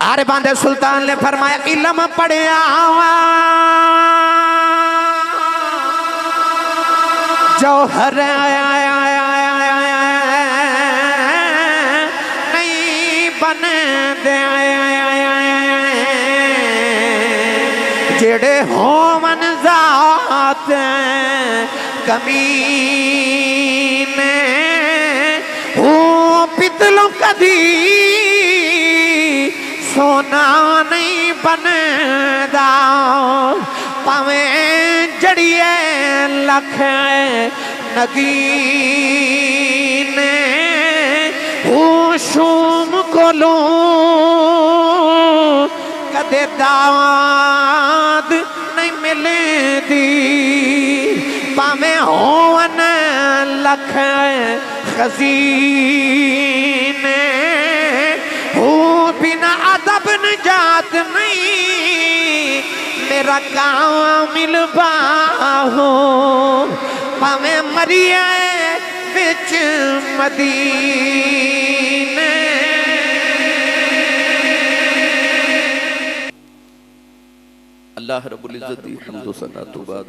आरे बांधे सुल्तान ने फरमाया इल्म पढ़िया जौहर नहीं बन दे जेड़े होवन जात कमीने हो पितलों कदी सोना नहीं बनदा पावे जड़िए लख नगीने हो शूम कोलो कदे दाद नहीं मिलदी पावे होवन लख खजीने हो बिना अदब निजात नहीं मेरा कामिल बाहो पावे मरिया बिच मदीने। अल्लाह रब्बुल इज्जत दी हम्दो सना तो बाद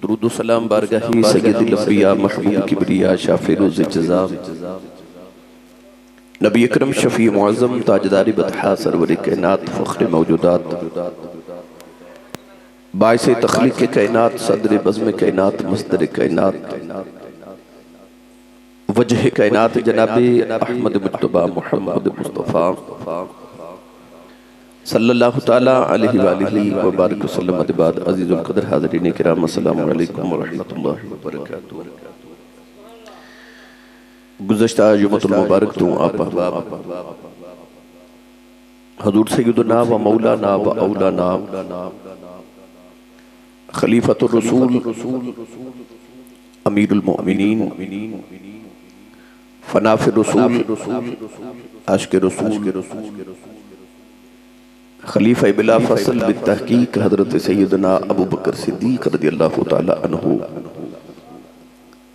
दुरूद व सलाम बारगाही सय्यदुल अंबिया महबूब किबरिया शाफी रोज़ जज़ा नबी अकरम शफी मुअज़्ज़म ताजदारी बतहा सरवर कायनात फ़ख्र मौजूदात बाइस तख्लीक़ कायनात सदर बज़्म कायनात मस्दर कायनात वजह कायनात जनाबे अहमद मुज्तबा मुहम्मद मुस्तफ़ा सल्लल्लाहु ताला अलैहि व बारिक वसल्लम बाद अज़ीज़ुल क़द्र हाज़रीन किराम अस्सलामु अलैकुम व रहमतुल्लाहि व बरकातुहू। गुज़श्ता जुमअतुल मुबारक तो आप अहबाब हज़ूर सय्यदुना व मौलाना व औलाना खलीफतुर रसूल अमीरुल मोमिनीन फनाफिर रसूल आशिक़ रसूल खलीफा बिला फसल बित्तहक़ीक़ हज़रत सय्यदना अबू बकर सिद्दीक़ रज़ियल्लाहु ताला अन्हु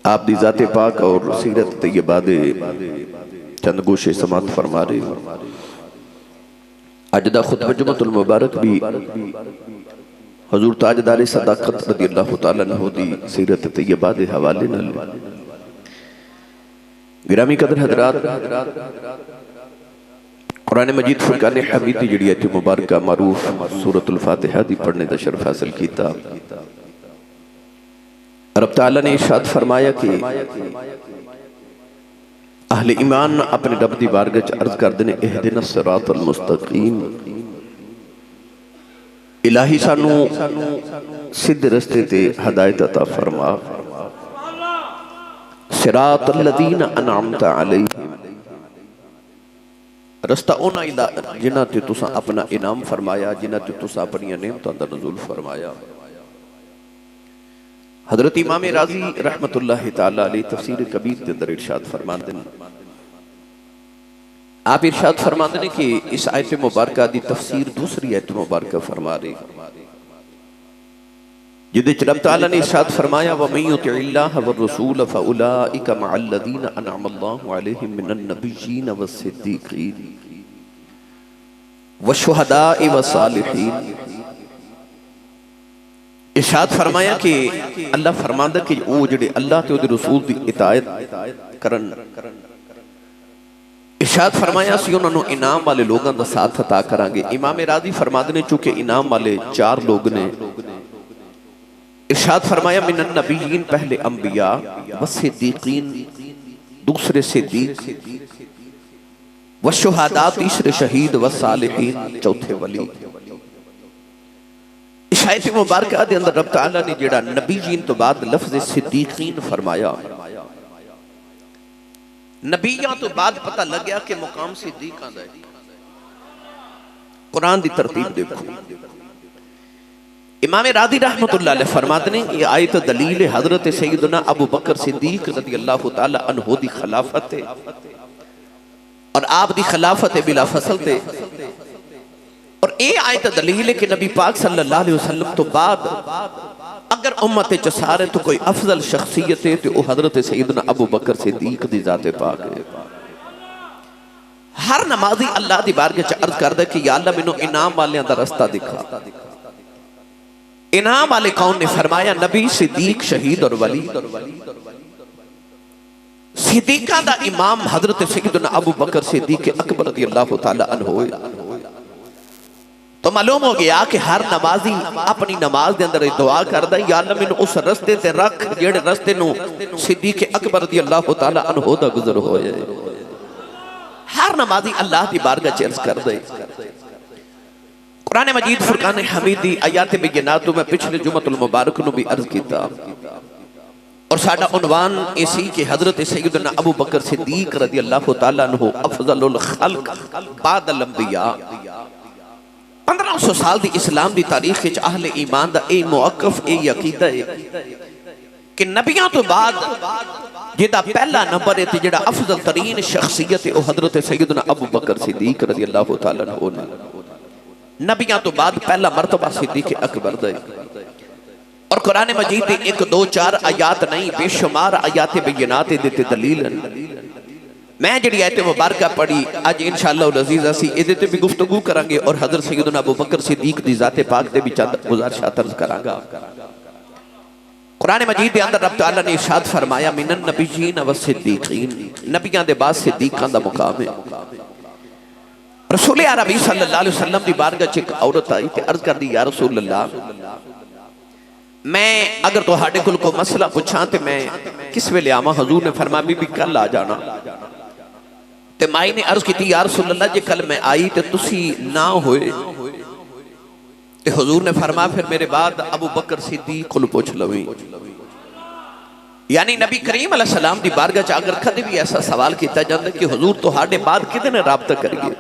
आप दी ज़ाते पाक और सीरत तैयबा दे चंद गोशे समात फरमा रहे अज दा खुतबा जुमअतुल मुबारक भी हजूर ताजदारे सदाकत रज़ियल्लाहु ताला अन्हु दी सीरत तैयबा दे हवाले नाल गिरामी कदर हज़रात कुरान मजीद फुरकान हमीद दी जिहड़ी आयत मुबारक मारूफ सूरतुल फातिहा दी पढ़ने दा शर्फ हासिल कीता। रब ताला ने इरशाद फरमाया कि अहले ईमान अपने रब दी बारगाह च अर्ज करदे ने इहदिनस सिरातल मुस्तकीम इलाही सानू सिद्ध रस्ते ते हदायत अता फरमा सिरातल लदीना अनअमता अलैहिम रस्ता उन्हां जिन्हां ते तुसां अपना इनाम फरमाया जिन्हां ते तुसां अपनी नेमतां दा नज़ूल फरमाया। हज़रत इमाम राज़ी रहमतुल्लाहि ताला अलैहि तफसीर कबीर के अंदर इरशाद फरमाते हैं आप इरशाद फरमाते हैं कि इस आयत मुबारक दी तफसीर दूसरी आयत मुबारक फरमा रही जिदे च रब ताला ने इरशाद फरमाया व मन युतिइल्लाह व रसूल फउलाइका मअल्लज़ीना अनअमल्लाहु अलैहिम मिनन नबिय्यीन वस्सिद्दीक़ीन वशुहदाए वसालिहीन। इरशाद फरमाया कि अल्लाह फरमांदा कि वो जिहड़े अल्लाह ते उहदे रसूल दी इताअत करन इरशाद फरमाया सी उन्हां नूं इनाम वाले लोगां दा साथ अता करांगे। इमाम राज़ी फरमाते ने चूंकि इनाम वाले चार लोग ने इरशाद फरमाया मिनन नबिय्यीन पहले अंबिया व सिद्दीकीन दूसरे सिद्दीक व शुहदा तीसरे शहीद व सालिहीन चौथे वली। इस आयत मुबारक दे अंदर रब ताला ने जेड़ा नबीयीन तो बाद लफ्ज़ सिद्दीकीन फरमाया नबियां तो बाद पता लग गया कि मुकाम सिद्दीकां दा है। कुरान दी तरतीब देखो इमाम राज़ी रहमतुल्लाह अलैह फरमाते हैं ये आयत दलील हज़रत सय्यदना अबू बकर सिद्दीक़ रज़ियल्लाहु ताला अन्हु दी खिलाफत है और आप दी खिलाफत बिला फसल थे और ये आयत दलील है कि नबी पाक सल्लल्लाहु अलैहि वसल्लम तो बाद अगर उम्मत च सारे तो कोई अफजल शख्सियत है तो हज़रत सय्यदना अबू बकर सिद्दीक़ दी ज़ात पाक है। हर नमाजी अल्लाह दी बारगाह च अर्ज करदा कि या अल्लाह मैनू इनाम वालियां दा रास्ता दिखा। इनाम वाले कौन ने? फरमाया नबी, सिद्दीक, शहीद और वली। सिद्दीका दा इमाम हजरत सैयदना अबू बकर सिद्दीक अकबर रज़ियल्लाहु तआला अन्हु। तो मालूम हो गया कि हर नमाजी अपनी नमाज दे अंदर दुआ करदा, या अल्लाह मैनू उस रस्ते ते रख जेड़े रस्ते नू सिद्दीक अकबर रज़ियल्लाहु तआला अन्हु दा गुजर होए। हर नमाजी अल्लाह दी बारगाह च अर्ज करदे। कुरान मजीद फुरकान हमीद दी आयात बेयिनात में पिछले जुमतुल मुबारक नू भी अर्ज किया और साडा उन्वान इसी कि हजरत सैयदना अबू बकर सिद्दीक रज़ियल्लाहु तआला अन्हु अफजलुल खल्क बादल अंबिया। 1500 साल दी इस्लाम दी तारीख विच अहले ईमान दा ए मुअक्कफ ए अकीदा है कि नबियां तो बाद जिहदा पहला नंबर है ते जिहड़ा अफजल तरीन शख्सियत है वो हजरत सैयदना अबू बकर सिद्दीक रज़ियल्लाहु तआला अन्हु ने। नबियां तो बाद पहला मर्तबा सिद्दीक अकबर दा। और कुरान मजीद दी 1 2 4 आयात नहीं बेशुमार आयात बेयिनात देते दलील। मैं जिहड़ी आयत मुबारक पढ़ी अज इंशाअल्लाह अज़ीज़ असी इहदे ते भी गुफ्तगू करांगे और हज़रत सैयदना अबू बकर सिद्दीक दी ज़ाते पाक दे भी चंद गुज़ारिशात अर्ज़ करांगा। कुरान मजीद के अंदर रब तआला ने इरशाद फरमाया मिनन नबिय्यीन व सिद्दीकीन, नबियां दे बाद सिद्दीकां दा मुकाम है। रसूल अरबी सल्लल्लाहु अलैहि वसल्लम दी बारगाह च एक औरत आई ते अर्ज कर दी, या रसूल अल्लाह, मैं अगर तुहाडे कोल कोई मसला पूछां ते मैं किस वेले आवां? हजूर ने फरमाया बीबी कल आ जाना। ते माई ने अर्ज की, या रसूल अल्लाह, जे कल मैं आई ते तुसी ना होए ते हजूर ने फरमाया फिर मेरे बाद अबू बकर सिद्दीक कोल पूछ लवी। यानी नबी करीम अलैहिस्सलाम दी बारगाह च अगर कदे भी ऐसा सवाल किया जाता कि हुजूर तुहाडे बाद किदे ने राबता करिए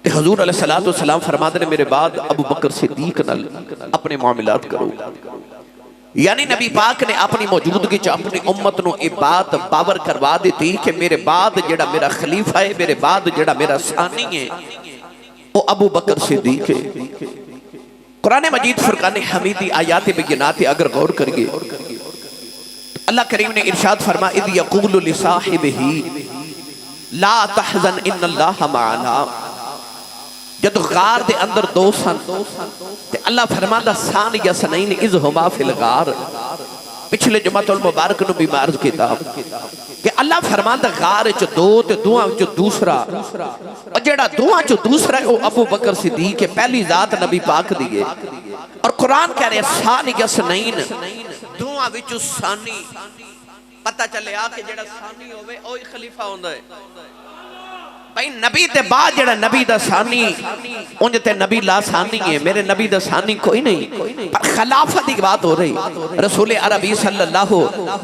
ते हुजूर अलैहिस्सलातु वस्सलाम फरमाते ने मेरे बाद अबू बकर सिद्दीक नाल अपने मामलात करो। यानी नबी पाक ने अपनी मौजूदगी च अपनी उम्मत नूं ये बात पावर करवा दी कि मेरे बाद जेड़ा मेरा खलीफा है, मेरे बाद जेड़ा मेरा सानी है वो अबू बकर सिद्दीक है। कुरान मजीद फुरकान हमीदी आयात बेयिनात अगर गौर करिए, अल्लाह करीम ने इरशाद फरमा, इद यक़ूलु लिसाहिबिही ला तहज़न इन्नल्लाह मअना। जब गार दे अंदर दो सन ते अल्लाह फरमांदा सान यसनैन इज़ हुमा फिल गार। पिछले जुमअतुल मुबारक नूं भी अर्ज कीता कि अल्लाह फरमांदा गार च दो ते दुआं च दूसरा, और जेड़ा दुआं च दूसरा है वो अबू बकर सिद्दीक है, पहली जात नबी पाक दी है। और कुरान कह रहे सान यसनैन, दुआं विच सानी। पता चले आ कि जेड़ा सानी होवे ओही खलीफा होंदा है। भाई नबी ते बाद जेड़ा नबी दा सानी उंज ते नबी ला सानी है, मेरे नबी दा सानी कोई नहीं। पर खिलाफत की बात हो रही, रसूल अरबी सल्लल्लाहु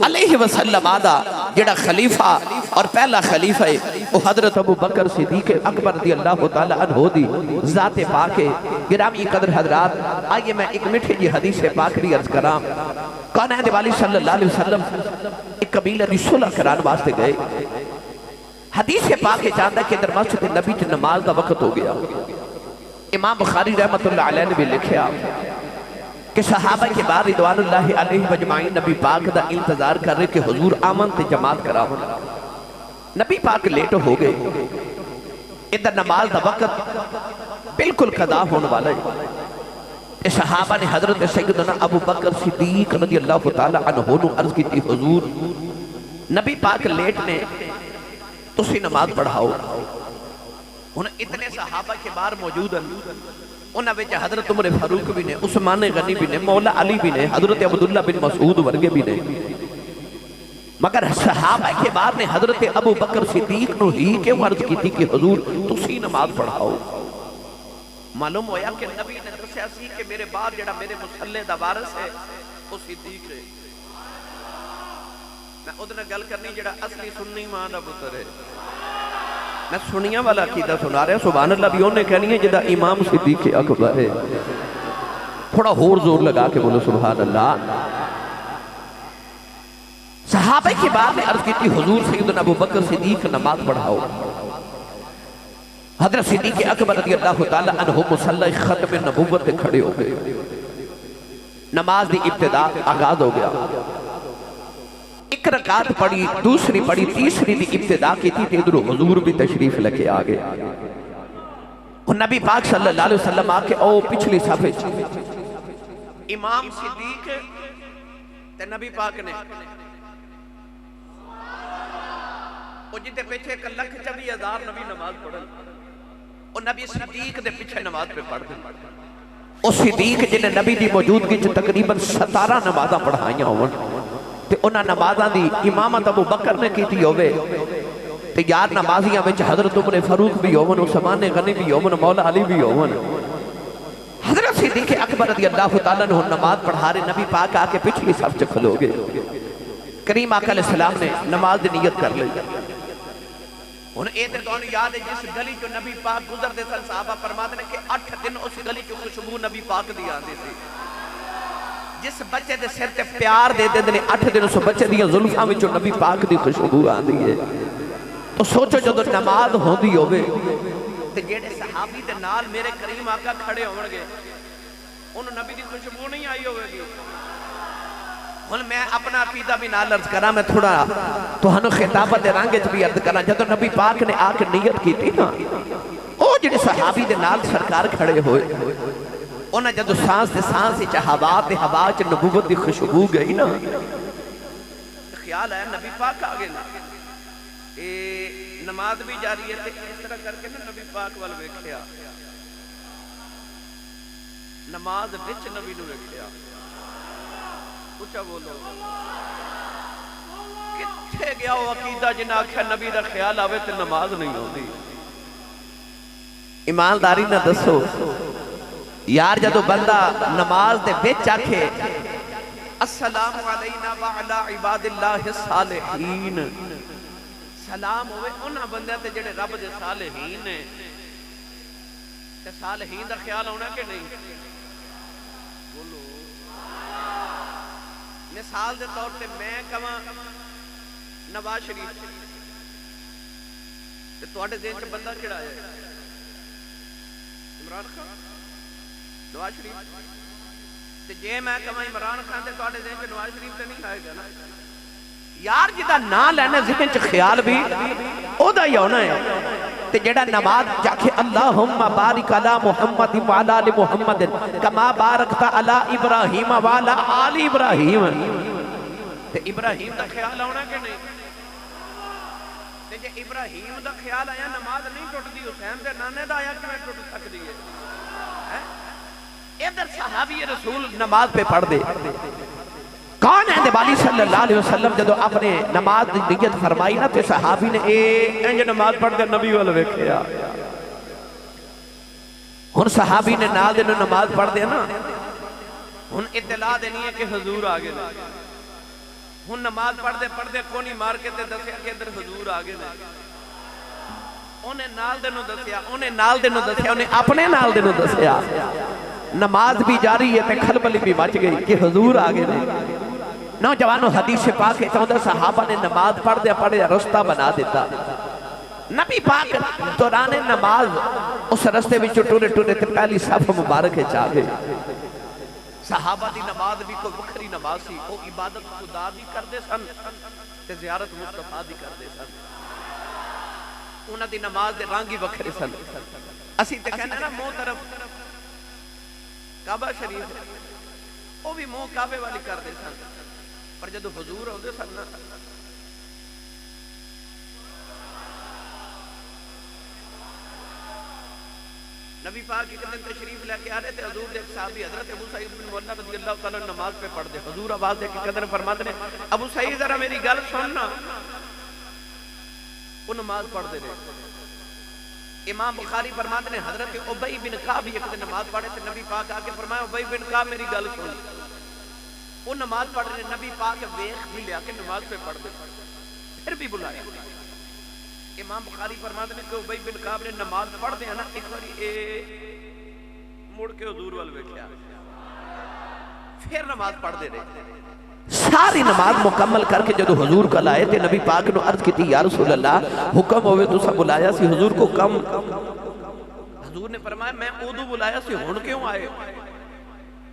अलैहि वसल्लम आदा जेड़ा खलीफा और पहला खलीफा है वो हजरत अबू बकर सिद्दीक अकबर रज़ियल्लाहु तआला अन्हु दी ज़ात पाक है। गिरामी कदर हजरात, आइए मैं एक मीठी जी हदीस पाक दी अर्ज करां। कायनात वाली सल्लल्लाहु अलैहि वसल्लम एक कबीले दी सुलह कराने वास्ते गए। हदीस पाक के चाहता कि इधर मस्जिद नबी च नमाज का वक्त हो गया। इमाम बुखारी रहमतुल्लाह अलैह ने भी लिखा कि सहाबा के बाद रिदवानुल्लाहि अलैहिम अजमाइन नबी पाक का इंतजार कर रहे कि हुजूर आमन ते जमात कराओ। नबी पाक लेट हो गए। इधर नमाज का वक्त बिल्कुल कदा होने वाला है। सहाबा ने हजरत सैयदना अबू बकर सिद्दीक रज़ियल्लाहु तआला अन्हु नु अर्ज की, हुजूर नबी पाक लेट ने, तुसी नमाज पढ़ाओ। हुन इतने सहाबा के बाहर मौजूद हैं, उन्हां विच हजरत उमर फारूक भी ने, उस्मान गनी भी ने, मौला अली भी ने, हजरत अब्दुल्ला बिन मसूद वर्गे भी ने। मगर सहाबा के बाहर ने हजरत अबू बकर सिद्दीक नु ही क्यों अर्ज की कि हुजूर तुसी नमाज पढ़ाओ। मालूम होया कि नबी ने दस्या सी कि मेरे बाद जेड़ा मेरे मुसल्ले दा वारिस है वो सिद्दीक है। मैं उधर गल करनी जेड़ा असली सुन्नी मां दा पुत्र है। मैं सुनिया वाला अकीदा सुना रहा, सुभान अल्लाह भी उन्हें कहनी है जिदा इमाम सिद्दीक अकबर है। थोड़ा होर जोर लगा के बोलो सुभान अल्लाह। सहाबा के बाद में अर्ज की, हुजूर सैयदना अबू बकर सिद्दीक नमाज पढ़ाओ। हजरत सिद्दीक अकबर रज़ियल्लाहु तआला अन्हु मुसल्ला खत्म नबूवत पे खड़े हो गए। नमाज की इब्तिदा आगाज हो गया। एक रकात पढ़ी, दूसरी पढ़ी, तीसरी की इब्तिदा की थी, इधर हुजूर भी तशरीफ लेके आ गए। और नबी पाक सल्लल्लाहु अलैहि वसल्लम आके ओ पिछली साफे इमाम सिद्दीक ते नबी पाक ने ओ जिते पीछे 1,24,000 नबी नमाज पढ़न, और नबी सिद्दीक दे पीछे नमाज पे पढ़ दे। ओ सिद्दीक जिन्हें नबी दी मौजूदगी च तकरीबन 17 नमाज़ां पढ़ाइयां होवन ते उन्हां नमाज़ां दी इमामत अबू बकर ने कीती होवे ते यार नमाजियां विच हजरत उमर फारूक भी होवन, उस्मान गनी भी होवन, मौला अली भी होवन। हजरत सिद्दीक अकबर रज़ियल्लाहु तआला अन्हु नमाज पढ़ा रहे, नबी पाक आके पिछली सफ च खलो गए। करीम आका अलैहिस्सलाम ने नमाज दी नियत कर ली। हुण ए ते तुहानू याद है जिस गली चो नबी पाक गुजरदे सन, सहाबा फरमाते ने कि 8 दिन उस गली चो खुशबू नबी पाक दी आंदी सी। जिस बच्चे दे सिर ते प्यार दे देंदे ने 8 दिन उस बच्चे दी जुल्फां विचों नबी पाक दी खुशबू आंदी है। तो सोचो जदों नमाज होंदी होवे ते जेड़े सहाबी दे नाल मेरे करीम आका खड़े होणगे, उन्होंने नबी दी खुशबू नहीं आई होगी। हुण मैं अपना अकीदा भी नाल अर्ज करा, मैं थोड़ा तुहानू खिताबत दे रंग च भी अर्ज करा। जदों नबी पाक ने आके नियत की ना, ओ जिहड़े सहाबी दे नाल सरकार खड़े होए, उन्हें जदों सांस ते सांस च हवा ते हवा च नबूवत दी खुशबू गई ना, ख्याल आया नबी पाक आ गए ना। ए नमाज भी जारी है ते इस तरह करके ना नबी पाक वाल वेखिया, नमाज विच नबी नू वेखिया। उच्चा बोलो, किथे गया वो अकीदा जिन्हें आख्या नबी दा ख्याल आवे ते नमाज नहीं होती। ईमानदारी ना दसो यार, जदों बंदा नमाज दे विच आखे अस्सलामु अलैना व अला इबादिल्लाहिस सालिहीन, सलाम होवे उन्हां बंदियां ते जेड़े रब दे सालिहीन ने, ते सालिहीन दा ख्याल होना कि नहीं? बोलो। मिसाल के तौर पर मैं कहां नवाज शरीफ, तुहाडे ज़हन च बंदा किहड़ा है? इमरान खान, नवाज शरीफ। ते जे मैं कहां इमरान खान ते तुहाडे ज़हन च नवाज शरीफ ते नहीं आएगा ना यार। जिहदा नाम लेना ज़हन च ख्याल भी ओदा ही होना है। ते जेड़ा नमाज जाके अल्लाहुम्मा बारिक अला मुहम्मद व अला आलि मुहम्मद कमा बारकता अला इब्राहीम व अला आलि इब्राहीम, ते इब्राहीम दा ख्याल आना कि नहीं? ते जे इब्राहीम दा ख्याल आया नमाज नहीं टुटदी, हुसैन दे नाने दा आया किवें टुट सकदी है? इधर सहाबी रसूल नमाज पे पढ़ दे। कौन है नबी सल्लल्लाहु अलैहि वसल्लम जदों अपने नमाज की नियत फरमाई ना, तो सहाबी ने इंज नमाज पढ़ते नबी वाल वेखिया। हुण सहाबी ने नाल दे नमाज पढ़ते ना, हुण इत्तला देनी है कि हुजूर आ गए। हुण नमाज पढ़ते पढ़ते कोनी मार के ते दसिया कि इधर हुजूर आ गए। उन्हें नाल दे नूं दसिया, उन्हें नाल दे नूं दसिया, उन्हें अपने नाल दे नूं दसिया। नमाज भी जारी है ते खलबली भी मच गई कि हुजूर आ गए। नौजवानों हदीस पाक चौदह सहाबा ने नमाज पढ़दे पढ़दे रास्ता बना दिता। नबी पाक दौरान नमाज उस रस्ते में टुरे टुरे ते पहली सफ मुबारक आ गए। सहाबा दी नमाज भी कोई वखरी नमाज सी, वो इबादत खुदा दी करदे सन ते ज़ियारत मुस्तफा दी करदे सन। उन्हां दी नमाज दे रंग ही वखरे सन। असी ते कहने ना मुंह तरफ काबा शरीफ, वो भी मुंह काबे वाली करदे सन, पर जदों हुजूर आउंदे सन ना, नबी पाक एक दिन तशरीफ लेके आ रहे थे, हुजूर दे सहाबी हजरत अबू सईद बिन मुअल्ला रज़ियल्लाहु तआला नमाज पे पढ़दे। हुजूर आवाज दे के कदर फरमाते ने, अबू सईद जरा मेरी गल सुन ना। वो नमाज पढ़दे रहे। इमाम बुखारी फरमाते ने हजरत उबई बिन काब एक दिन नमाज पढ़े थे, नबी पाक आके फरमाया उबई बिन काब मेरी गल सुन। वो नमाज पढ़ रहे, नबी पाक वेख भी लिया के नमाज पे पढ़ दे, फिर भी बुलाया। इमाम बुखारी फरमाते ने कि उबई बिन काब ने नमाज पढ़दे ना एक बारी मुड़ के हुजूर वाल वेखिया, फिर नमाज पढ़दे रहे। सारी नमाज मुकम्मल करके जदों हुजूर कल आए थे, नबी पाक ने अर्ज की या रसूल अल्लाह हुक्म होवे तुसा बुलाया सी हुजूर को कम। हुजूर ने फरमाया मैं उदू बुलाया सी, हुण क्यों आए?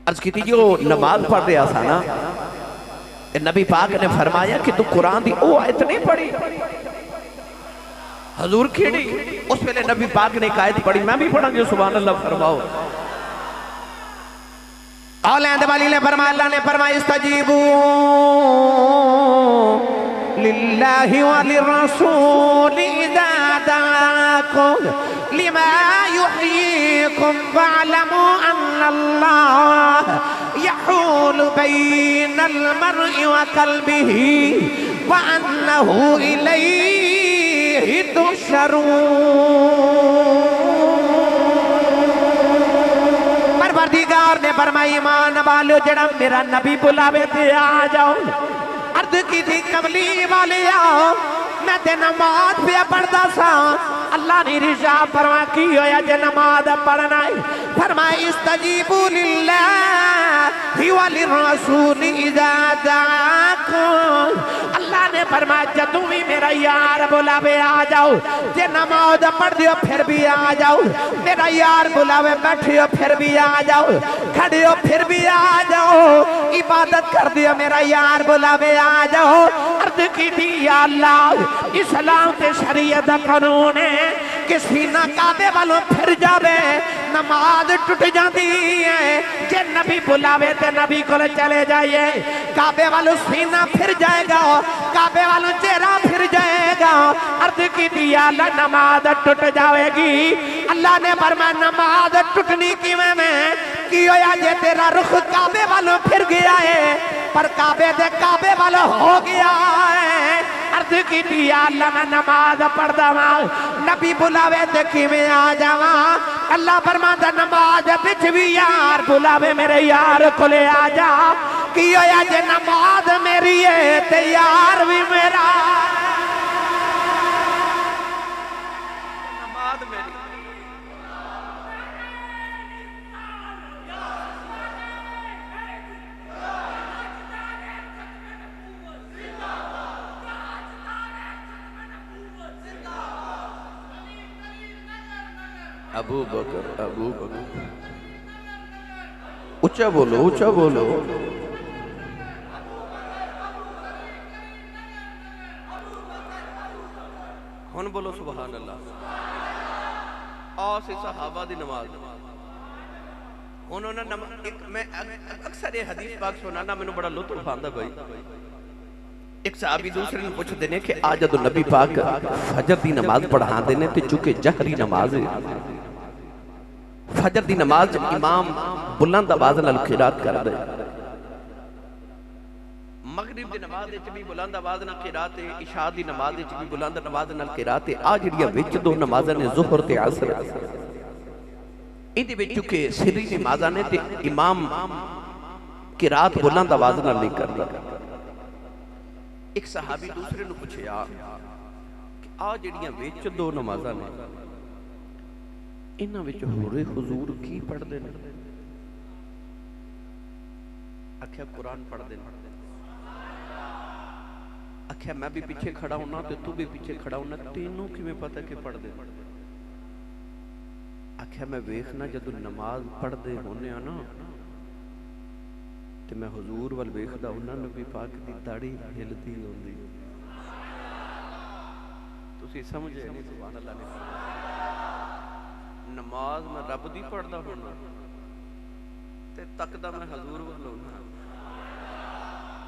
अर्ज की जो नमाज पढ़ रहा था ना, नबी पाक ने फरमाया कि तू कुरान दी ओ आयत नहीं पढ़ी। हजूर खेड़ी उस वेले नबी पाक ने एक आयत पढ़ी, मैं भी पढ़ा जो सुभान अल्लाह फरमाओ। औलाद वाली ने फरमाया, अल्लाह ने फरमाया इस्तजीबू लिल्लाहि व लिर्रसूल इज़ा दआकुम लिमा युहयीकुम फअलमू अन्नल्लाह यहूलु बैनल मर्इ व क़ल्बिही व अन्नहु इलैहि तुहशरून। परवरदिगार ने फरमाया ईमान वालो जड़ा मेरा नबी बुलावे ते आ जाओ। अर्ज की थी कमली वाले आओ, मैं ते नमाज पे पढ़दा सा। अल्लाह ने इरशाद फरमाया की होया जे नमाज पढ़ना है, फरमाया इस्तजीबू लिल्लाहि व लिर्रसूल इज़ा दआकुम। अल्लाह ने फरमाया जदों भी मेरा यार बुलावे आ जाओ। जे नमाज पढ़ दियो फिर भी आ जाओ। मेरा यार बुलावे बैठियो फिर भी आ जाओ, खड़े हो फिर भी आ जाओ, इबादत कर दियो मेरा यार बुलावे आ जाओ। अर्ज की थी या अल्लाह इस्लाम ते शरीयत दा कानून है कि सीना काबे वालों फिर जावे नमाज टूट जाती है। जे नबी बुलावे ते नबी को चले जाइए, काबे वालों सीना फिर जाएगा, काबे वालों चेहरा फिर जाएगा। अर्ज की थी या अल्लाह नमाज टूट जाएगी। अल्लाह ने फरमाया नमाज टूटनी किवें में की होया जे तेरा रुख काबे वालों फिर गया है पर काबे दे काबे वालों हो गया है। अर्ज की थी या अल्लाह मैं नमाज पढ़दा वां, नबी बुलावे ते किवें आ जावां। अल्लाह फरमांदा नमाज विच भी यार बुलावे मेरे यार कोले आ जा। की होया जे नमाज मेरी है ते यार भी मेरा। नमाज मेरी अबू बकर, अबू बकर ऊंचा बोलो, ऊंचा बोलो। हुन बोलो सुभान अल्लाह। औस सहाबा दी नमाज उन्होंने एक मैं अक्सर ये हदीस पाक सुनाना मैंने बड़ा लुत्फ आंदा भाई। एक सहाबी दूसरे ने पूछते ने कि आज जदों नबी पाक फजर दी नमाज पढ़ाते ने ते चूंकि जहरी नमाज है, फजर दी नमाज इमाम बुलंद आवाज नाल क़िरात करदे, मगरिब दी नमाज विच भी बुलंद आवाज नाल क़िरात है, इशा दी नमाज विच भी बुलंद आवाज नाल क़िरात है। आ जिहड़ियां विच दो नमाज़ां ने ज़ुहर ते असर, इहदे विच चूंकि सिरी नमाज़ां ने ते इमाम क़िरात बुलंद आवाज नाल नहीं करदा। एक सहाबी दूसरे ने पूछया कि आ जिहड़ियां विच दो नमाज़ां ने इन्हां विच होरे हुजूर की पढ़दे ने? आख्या कुरान पढ़दे ने। आख्या मैं भी पीछे खड़ा होना ते तू भी पीछे खड़ा होना, तेनों किवें पता कि पढ़दे ने? आख्या मैं वेखना जदों नमाज पढ़दे होने आ ना ते मैं हुजूर वल वेखदा हुन्ना, नबी पाक दी दाढ़ी हिलदी होंदी। तुसीं समझे नहीं सुभान अल्लाह ने। नमाज मैं रब दी पढ़दा होना ते तकदा मैं हजूर वल होना।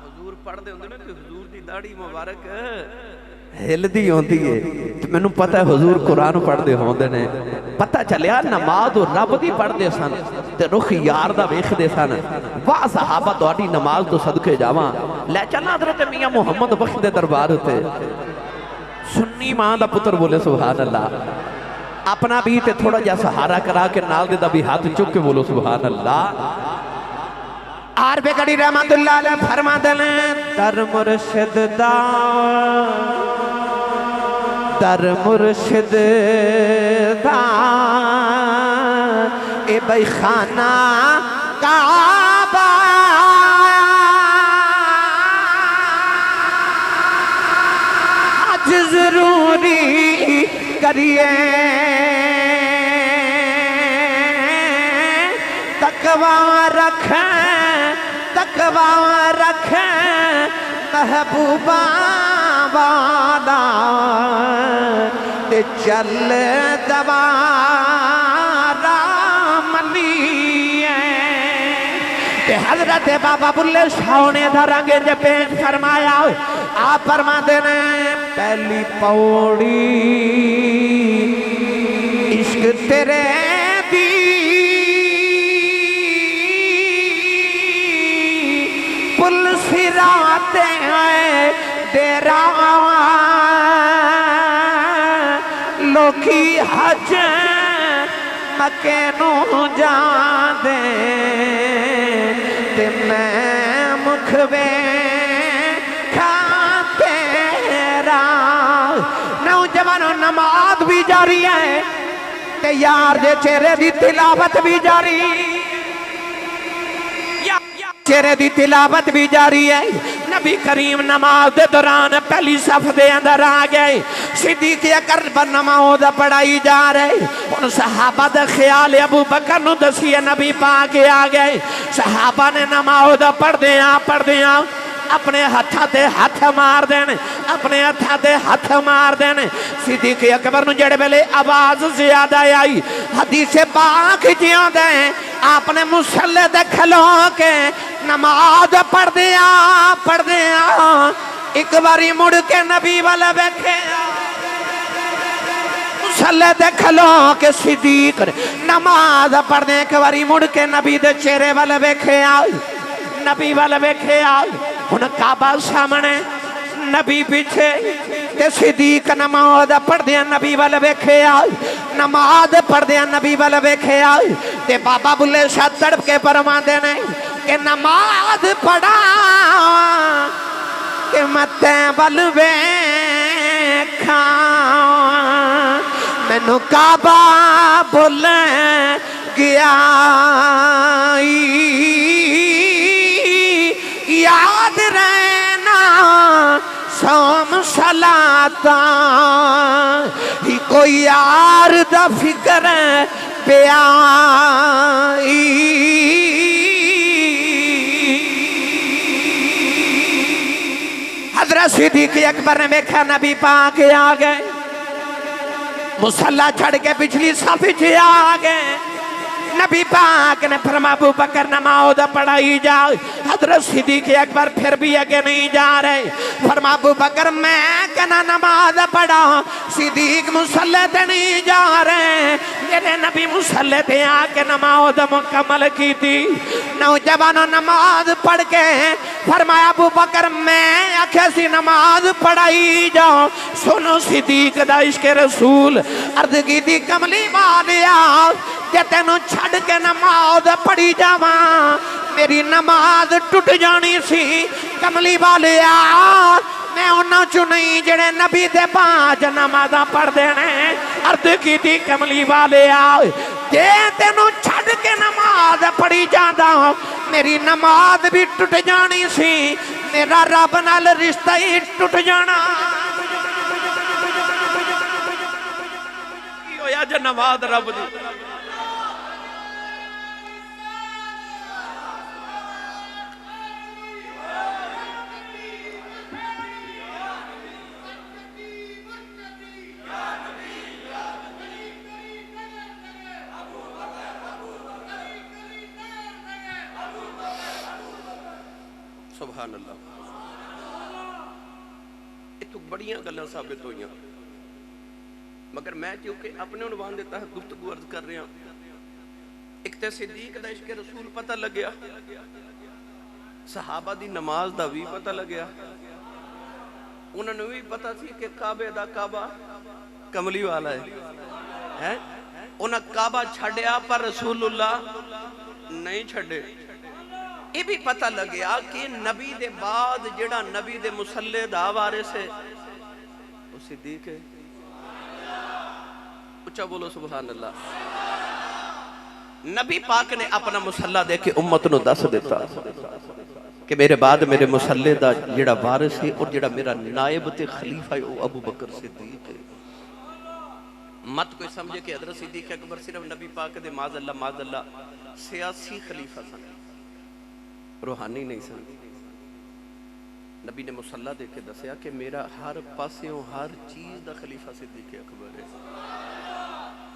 हजूर पढ़दे होंदे ने ते हजूर दी दाढ़ी मुबारक हिलदी होंदी है ते मैनूं पता है हजूर कुरान पढ़दे होंदे ने। पता चलिया नमाज रब दी पढ़दे सन ते रुख यार दा वेखदे सन। वाह सहाबा तुहाडी नमाज तो सदके जावां। लै चलना हज़रत मियां मुहम्मद बख्श दे दरबार उत्ते। सुन्नी मां दा पुत्र बोले सुभान अल्लाह। अपना भी ते थोड़ा जा सहारा करा के नाल दे दा भी हाथ चुक के बोलो सुभान अल्लाह। आर बेगड़ी रहमतुल्लाह अलैह फरमाते ने दर मुर्शिद दा, दर मुर्शिद दा ए भाई खाना काबा आज जरूरी करिए तकवा रखें तकवा रखे महबूबा वाला ते चल दवारा मलिए। ते हजरत बाबा बुल्ले शाह ने धरंगे जे पेश फरमाया। आप फरमाते ने पहली पौड़ी इश्क तेरे दी पुल सिराते हैं तेरा लोकी हज मके नू जादे ते मैं मुखवे खातेरा। नौजवानों नमाज भी जारी है ते यार दे चेहरे दी तिलावत भी जारी, चेहरे दी तिलावत भी जारी है। नबी करीम नमाज दे दौरान पहली सफ दे अंदर आ गए। सिद्दीक अकबर पर नमाज पढ़ाई जा रही। उन सहाबा दा ख्याल अबू बकर नू दसिए नबी पाक आ गए। सहाबा ने नमाज पढ़दे आ अपने हत्थां ते हथ मार देन, अपने हत्थां ते हथ मार देन। सिद्दीक अकबर नू जेड़े वेले आवाज ज्यादा आई हदीस पाक जिंदा है आपने मुसल्ले ते खलो के नमाज पढ़दे आ एक बारी मुड़ के नबी वाल वेखे। मुसल्ले ते खलो के सिद्दीक नमाज पढ़दे एक बारी मुड़ के नबी दे चेहरे वाल वेखे। नबी वाल वेखे हुन काबा सामने नबी पीछे ते सिद्दीक नमाज पढ़दे नबी वाल वेखे। नमाज पढ़दे नबी वाल वेखे ते बाबा बुल्ले शाह तड़प के फरमांदे ने कि नमाज पढ़ा कि मते बल वेखा मैनू काबा भुल गया याद रहना सोम सलाता ही कोई यार दा फिक्र पिया। हजरत सिद्दीक अकबर ने देखा नबी पाक आ गए। मुसल्ला छड़ के पिछली सफ च आ गए। नबी पाक ने फरमाया अबू बकर नमाज पढ़ाई जा। हजरत सिद्दीक अकबर फिर भी आगे नहीं जा रहे। फरमाया अबू बकर मैं कहना नमाज पढ़ा। सिद्दीक मुसल्ले ते नहीं जा रहे। मेरे नबी मुसल्ले ते आके नमाज मुकम्मल की थी। नौजवानों नमाज पढ़ के फरमाया अबू बकर मैं आखे सी नमाज पढ़ाई जाओ। सुनो सिद्दीक दा इश्क रसूल अर्ज की थी कमली वालिया जे तेनू छड़ के नमाज पढ़ी जावा मेरी नमाज टूट जानी सी। कमली वालिया मैं उन्होंने चू नहीं जेड़े नबी दे पांच नमाजा पढ़ते ने। अर्ज की थी कमली वालिया जे तेनू छड़ के नमाज पढ़ी जाता मेरी नमाज भी टूट जानी सी। मेरा रब नाल रिश्ता ही टूट जाना। की होया जे नमाज रब दी सुभान अल्लाह। इतों बड़ियां गल्लां साबित होईयां मगर मैं क्योंकि अपने उन्वान के तहत गुफ्तगू अर्ज कर रहा। एक तो सिद्दीक दा इश्क रसूल पता लग्या, सहाबा दी नमाज दा भी पता लग्या। उन्होंने भी पता सी कि काबे दा काबा कमली वाला है। उन्हें काबा छड़िया पर रसूलुल्लाह नहीं छड़े। ये भी पता लग्या कि नबी दे बाद जेड़ा नबी दे मुसल्ले दा वारिस है वो सिद्दीक है। उच्चा बोलो सुभान अल्लाह। नबी पाक ने अपना मुसल्ला दे के उम्मत नूं दस दिता कि मेरे बाद मेरे मुसल्ले दा जेड़ा वारिस है और जेड़ा मेरा नायब ते खलीफा है वो अबू बकर सिद्दीक है। मत कोई समझे कि हजरत सिद्दीक अकबर सिर्फ नबी पाक दे माज़अल्लाह सियासी खलीफा सन। रूहानी नहीं सन। नबी ने मुसल्ला दे के दसिया कि मेरा हर पास्यों हर चीज़ का खलीफा सिद्दीक अकबर है।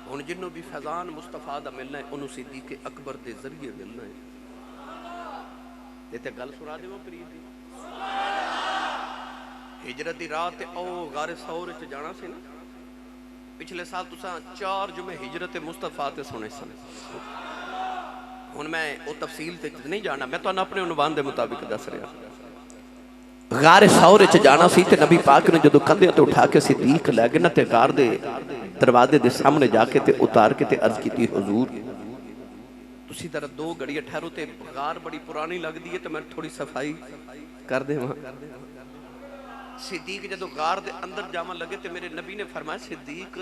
हुण जिन्हों भी फैजान मुस्तफा दा मिलना है उन्होंने सिद्दीक अकबर के जरिए मिलना है। ये तो गल सुना देव प्रीत दी। हिजरत की रात ओ गारे सौर च जाना सी ना। पिछले साल तुसा 4 जुमे हिजरत मुस्तफा ते सुने सन। हुण मैं वो तफसील ते नहीं जाना, मैं तुहानू अपने उनवान के मुताबिक दस रहा। गारे सौर च जाना सी ते नबी पाक ने जदों कंधे ते उठा के सिद्दीक लै गए ना ते गार दे दरवाजे दे सामने जाके ते उतार के ते अर्ज की हुजूर तुसी जरा 2 घड़ियां ठहरो ते गार बड़ी पुरानी लगती है तो मैं थोड़ी सफाई कर देवां। सिद्दीक जदों गार दे अंदर जावन लगे तो मेरे नबी ने फरमाया सिद्दीक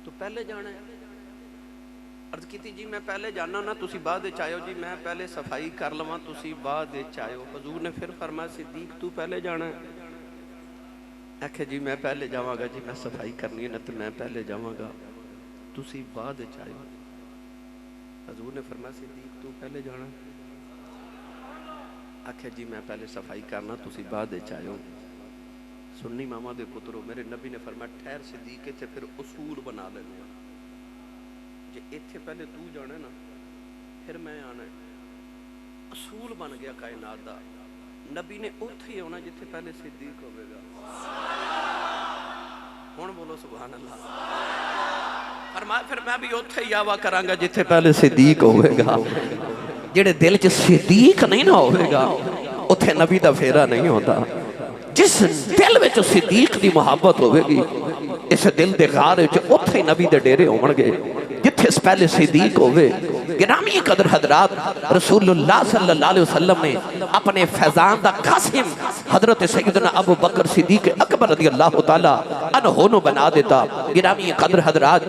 तू पहले जाना है। अर्ज की जी मैं पहले जाना ना, तुसी बाद विच आयो जी, मैं पहले सफाई कर लवां तुसी बाद विच आयो। हजूर ने फिर फरमाया सिद्दीक तू पहले जाना है। आखे जी मैं पहले जावांगा जी, मैं सफाई करनी है ना तो मैं पहले जावांगा तुसी बाद विच आयो। हजूर ने फरमाया सिद्दीक तू पहले जाना। आखे जी मैं पहले सफाई करना तुसी बाद विच आयो। सुन्नी मामा दे पुत्रो, मेरे नबी ने फरमाया ठहर सिद्दीक इत्थे फिर उसूल बना लेने, जे इत्थे पहले तू जाना ना फिर मैं आना। असूल बन गया कायनात दा। नबी ने उत्थे ही आना जिथे पहले सिद्दीक होवेगा। हुण बोलो सुभान अल्लाह। फरमाया फिर मैं भी उत्थे ही आवा करांगा जिथे पहले सिद्दीक होवेगा। जेड़े दिल च सिद्दीक नहीं ना होवेगा उत्थे नबी दा फेरा नहीं होता। जिस दिल विच सिद्दीक दी मुहब्बत होवेगी इस दिल दे गार विच उत्थे ही नबी दे डेरे होणगे जिथे पहले सिद्दीक होवे। गिरामी कदर हजरात, रसूलुल्लाह सल्लल्लाहु अलैहि वसल्लम ने अपने फैजान दा कासिम हजरत सैयदना अबू बकर सिद्दीक अकबर रज़ियल्लाहु तआला अन्हु नु बना देता। गिरामी कदर हजरात,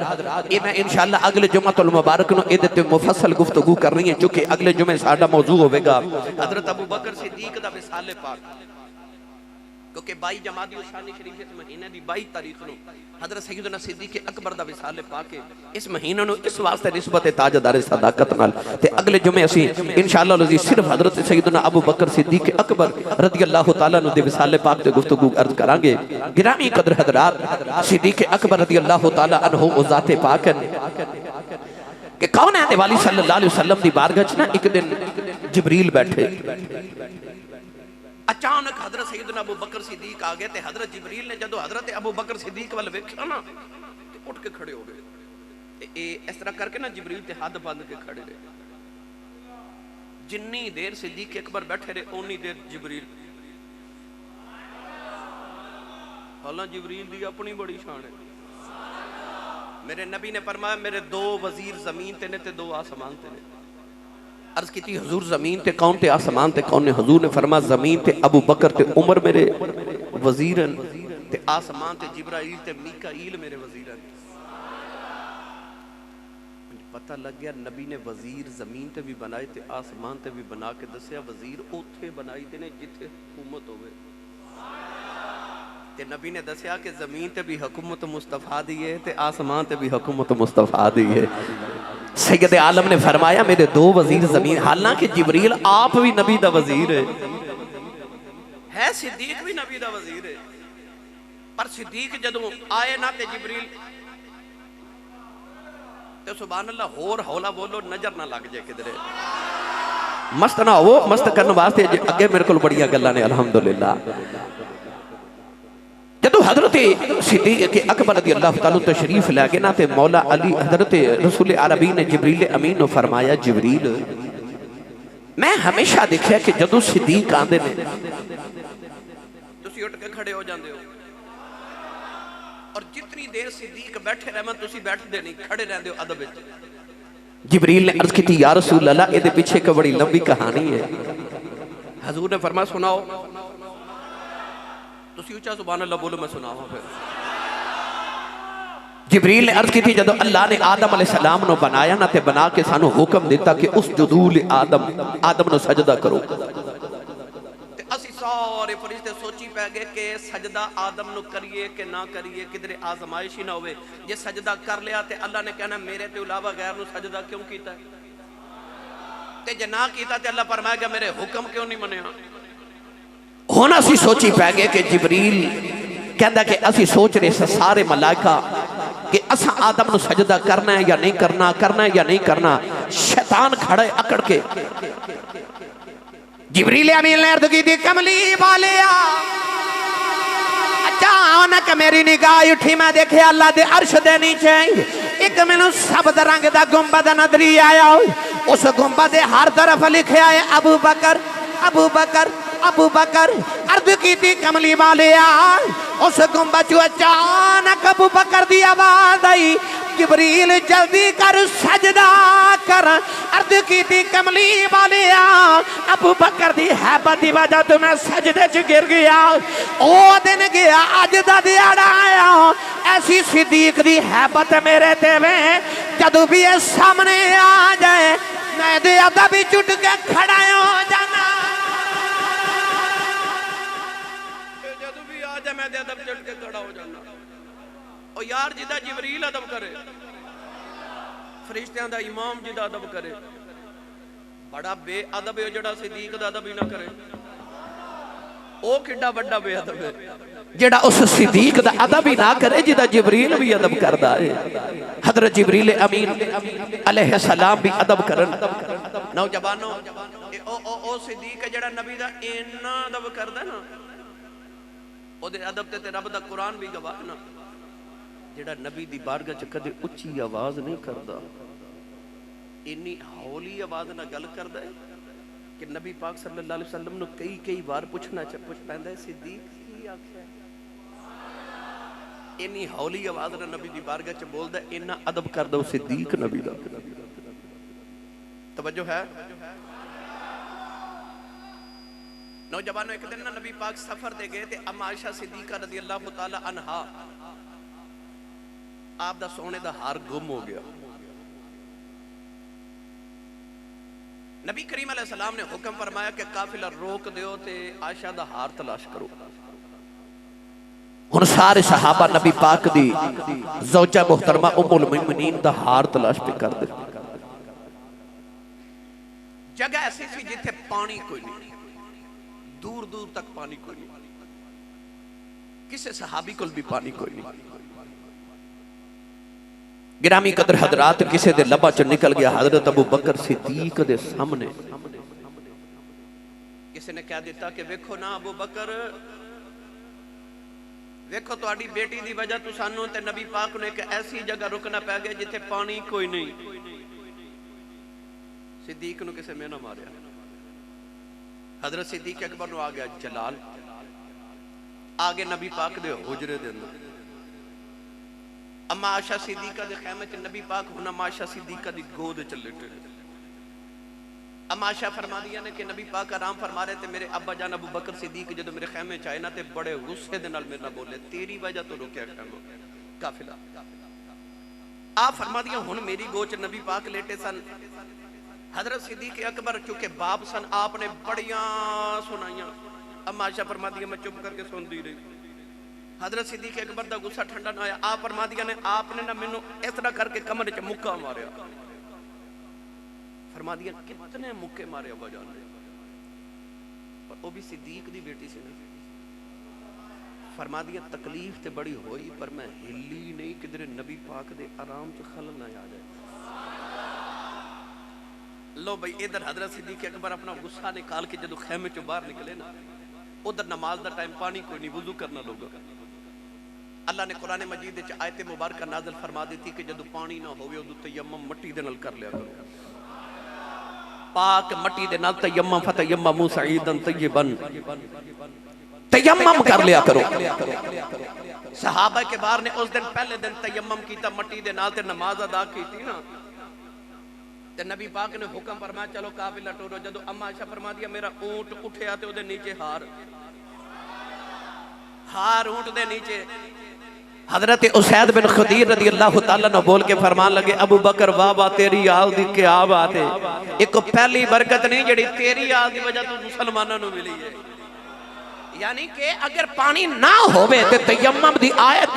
ये मैं इंशाअल्लाह अगले जुम्मतुल मुबारक नु इहदे ते मुफस्सल गुफ्तगू करनी है क्योंकि अगले जुमे साडा मौजू होवेगा हजरत अबू बकर सिद्दीक दा विसाले पाक। क्योंकि 22 जमादी शानी शरीफ इस महीने की 22 तारीख को हजरत सैयदना सिद्दीक अकबर दा विसाले पाके इस महीने नु इस वास्ते निस्बत है ताजदार सदाकत नाल। ते अगले जुमे असी इंशाअल्लाह अज़ीज़ सिर्फ हजरत सैयदना अबू बकर सिद्दीक अकबर रज़ियल्लाहु तआला नु दे विसाले पाक ते गुफ्तगू अर्ज करांगे। गिरामी कदर हजरात, सिद्दीक अकबर रज़ियल्लाहु तआला अन्हु ज़ाते पाक कि कौन है वाली सल्लल्लाहु अलैहि वसल्लम दी बारगाह च ना एक दिन जिब्रील बैठे। अचानक हजरत सैयदना अबू बकर सिद्दीक आ गए ते हजरत जिब्रील ने जदों हजरत अबू बकर सिद्दीक वाल वेख्या ना ते उठ के खड़े हो गए। ते इस तरह करके ना जिब्रील ते हाथ बंद के खड़े रहे। जिन्नी देर सिद्दीक अकबर बैठे रहे उन्नी देर जिब्रील। हालां जिब्रील दी अपनी बड़ी शान है। मेरे नबी ने फरमाया मेरे 2 वजीर जमीन ते ने ते 2 आसमान ते ने। अर्ज की हुजूर जमीन ते कौन ते आसमान ते कौन ने? हुजूर ने फरमाया जमीन ते अबू बकर ते उमर मेरे वजीर ते आसमान ते जिब्राइल ते मीकाईल मेरे वजीर। पता लग गया नबी ने वजीर जमीन ते भी बनाए ते आसमान ते भी बना के दसिया वजीर उथे बनाई दे ने जिथे हुकूमत होवे। ते नबी ने दसिया कि जमीन ते भी हुकूमत मुस्तफा दी है ते आसमान ते भी हुकूमत मुस्तफा दी है। सैयद आलम ने फरमाया मेरे 2 वजीर जमीन, हालांकि जिब्रील आप भी नबी दा वजीर है सिद्दीक भी नबी दा वजीर है। पर सिद्दीक जदों आए ना ते जिब्रील ते सुभान अल्लाह होर हौला बोलो नजर ना लग जाए किधरे मस्त ना हो। मस्त करने वास्ते अगे मेरे को बड़ियां गल्लां ने अल्हम्दुलिल्लाह। जदों हजरत सिद्दीक अकबर रज़ियल्लाहु तआला तशरीफ लै गए ना ते मौला अली हजरत रसूल अरबी ने जिब्रील अमीन नु फरमाया जिब्रील मैं हमेशा देखा कि जदों सिद्दीक आंदे ने तुसी उठ के खड़े हो जांदे हो और जितनी देर सिद्दीक बैठे रहमन तुसी बैठदे नहीं खड़े रहंदे हो अदब विच। जिब्रील ने अर्ज की या रसूल अल्लाह इहदे पीछे एक बड़ी लंबी कहानी है। हजूर ने फरमाया सुनाओ। तुसी उच्चा सुभान अल्लाह बोलो मैं सुनावा। फिर जिब्रील ने अर्ज की थी जदों अल्लाह ने आदम अलैहिस्सलाम नु बनाया ना ते बना के सानू हुक्म दिता कि उस जुदूल आदम नु सजदा करो। ते असी सारे फरिश्ते सोची पै गए कि सजदा आदम नु करिए कि ना करिए, किधरे आजमाइश ही ना होवे। जे सजदा कर लिया ते अल्लाह ने कहना मेरे ते अलावा गैर नु सजदा क्यों कीता है? ते जे ना कीता ते अल्लाह फरमाएगा मेरे हुक्म क्यों नहीं मनिया। हुण असीं सोची पै गए कि जिबरील कहंदा कि असीं सोच रहे से सारे मलाइका कि असां आदम नूं सजदा करना है या नहीं करना, करना है या नहीं करना। शैतान खड़े अकड़ के जिबरील अमीन ने अर्ज की थी कमली वालिया। अचानक मेरी निगाह उठी, मैं देखे अल्लाह दे अर्श दे नीचे एक मैनू सबद रंग दा गुंबद नजरी आया। उस गुंबद दे हर तरफ लिखा है अबू बकर अबू बकर अबू बकर। अर्ज की थी कमली वालिया। उस गुंबद चो अचानक अबू बकर दी आवाज आई, जिबरील जल्दी कर सजदा कर। अर्ज की थी कमली वालिया। अबू बकर दी हैबत दी वजह तो मैं सजदे च गिर गया। ओ दिन गया अज दा दिहाड़ा आया, ऐसी सिद्दीक दी हैबत मेरे ते वे जदों भी ये सामने आ जाए मैं दे अदब भी चुट के खड़ा हो जाना। जदों भी आ जाए मैं दे अदब चुट के खड़ा हो जाना। ओ यार जिदा जिबरील अदब करे, फरिश्तियां दा इमाम जिदा अदब करे, बड़ा बेअदब है जेड़ा सिद्दीक दा अदब ही ना करे। ओ किड्डा बड़ा बेअदब है जेड़ा उस सिद्दीक दा अदब ही ना करे जिदा जिबरील भी अदब करदा है। हजरत जिबरील अमीन अलैहि सलाम भी अदब करन। नौजवानों ओ सिद्दीक जेड़ा नबी दा इन्ना अदब करदा ना, ओदे अदब ते रब दा कुरान भी गवाह ना। जेड़ा नबी दी बारगाह च कदे उच्ची आवाज नहीं करदा, इन्नी हौली आवाज ना गल करदा है कि नबी पाक सल्लल्लाहु अलैहि वसल्लम नु कई बार पूछना पैंदा है सिद्दीक की आख्या। इन्नी हौली आवाज ना नबी दी बारगाह च बोलदा, इन्ना अदब करदा ओ सिद्दीक नबी दा। तवज्जो है नौजवानों। एक दिन ना नबी पाक सफर ते गए ते अम्मा आयशा सिद्दीका रज़ियल्लाहु ताला अन्हा आप दा सोने दा हार गुम हो गया। नबी करीम अलैहि सलाम ने हुक्म फरमाया कि काफिला रोक दियो ते आयशा दा हार तलाश करो। हुण सारे सहाबा नबी पाक दी ज़ौजा मुहतरमा उम्मुल मोमिनीन दा हार तलाश पे कर दे। जगह ऐसी थी जिथे पानी कोई नहीं, दूर दूर तक पानी कोई नहीं, किसी सहाबी को भी पानी कोई नहीं। गिरामी कदर हजरात किसी दे लबा च निकल गया हजरत अबू बकर सिद्दीक दे सामने। किसी ने कह दिता कि वेखो ना अबू बकर, वेखो तुहाडी बेटी दी वजह तो सानू ते नबी पाक ने एक ऐसी जगह रुकना पै गया जिथे पानी कोई नहीं। सिद्दीक नु किसे मेना मारिया। हजरत सिद्दीक अकबर नु आ गया जलाल, आगे नबी पाक दे हुजरे दे अंदर अम्मा आयशा सिद्दीका दे खैमे च नबी पाक हुन अम्मा आयशा सिद्दीका दी गोद च लेटे। अम्मा आयशा फरमादियां ने कि नबी पाक आराम फरमा रहे थे, मेरे अब्बा जान अबू बकर सिद्दीक जदों मेरे खैमे च आए ना ते बड़े गुस्से दे नाल मेरे नाल बोले, तेरी वजह तो रुकिया काफिला। आप फरमादियां हुन मेरी गोद च नबी पाक लेटे सन। हजरत सिद्दीक अकबर चूंकि बाप सन, आपने बड़ियां सुनाइयां। अम्मा आयशा फरमादियां मैं चुप करके सुनती रही। हजरत सिद्दीक अकबर दा गुस्सा ठंडा ना आया। आप फरमादियां ने आपने ना मैनू इस तरह करके कमरे च मुक्का मारिया। फरमादियां कितने मुक्के मारे अब्बा जान ने, पर वो भी सिद्दीक दी बेटी सी। फरमादियां तकलीफ ते बड़ी होई पर मैं हिली नहीं, किधरे नबी पाक दे आराम च खलल ना आ जाए। लो भाई इधर हजरत सिद्दीक अकबर अपना गुस्सा निकाल के जदों खैमे चो बाहर निकले ना, उधर नमाज दा टाइम पानी कोई नहीं, वुजू करना लोग। अल्लाह ने कुरान मजीद विच आयत मुबारक नाज़िल फरमा दी थी कि जदों पानी ना होवे उदों तयम्मुम मट्टी दे नाल कर लिया करो। पाक मट्टी दे नाल तयम्मुम फतयम्ममू सईदन तय्यबन, तयम्मुम कर लिया करो। सहाबा के बार ने उस दिन पहले दिन तयम्मुम कीता मट्टी दे नाल ते नमाज अदा कीती ना, ते नबी पाक ने हुक्म फरमाया चलो काफिला टोरो। जदों अम्मा आयशा फरमा दिया मेरा ऊंट उठया ते ओदे नीचे हार ऊंट दे नीचे। हजरत उसैद बिन खुदीर रज़ी अल्लाह तआला अन्हु बोल के फरमान लगे, अबू बकर वाह वाह तेरी आल दी क्या बात है। एक पहली बरकत नहीं जेड़ी तेरी आल दी वजह तो मुसलमानां नूं मिली है। यानी कि अगर पानी ना होवे ते तयम्मुम दी आयत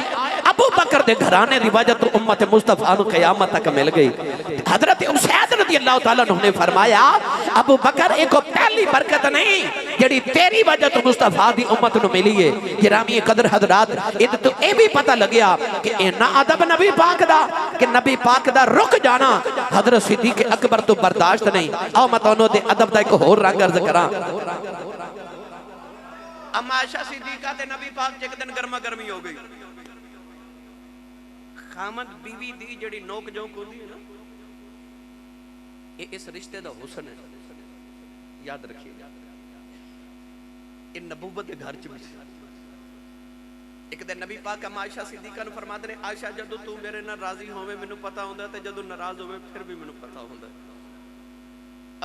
अबू बकर दे घराने दी वजह तो उम्मत मुस्तफा नूं क़यामत तक मिल गई। हजरत उसैद रज़ी अल्लाह तआला अन्हु ने फरमाया अबू बकर एक पहली बरकत नहीं जेड़ी तेरी वजह तो मुस्तफा दी उम्मत नु मिली है। गिरामी कदर हजरात इद तो ये भी पता लग्या कि इन्ना अदब नबी पाक दा कि नबी पाक दा रुक जाना हजरत सिद्दीक अकबर तो बर्दाश्त नहीं। आओ मैं तुहानू दे अदब दा एक होर रंग अर्ज करा। अम्मा आयशा सिद्दीका ते नबी पाक च एक दिन गर्मा गर्मी हो गई। खामद बीवी दी जेड़ी नोक जोक होंदी है ना, ये इस रिश्ते दा हुस्न है, याद रखिएगा। ये नबूवत के घर च भी एक दिन नबी पाक अम्मा आयशा सिद्दीका नु फरमाते ने आयशा जदों तू मेरे नाल राजी होवे मैनू पता हुंदा ते जदों नाराज होवे फिर भी मैनू पता हुंदा।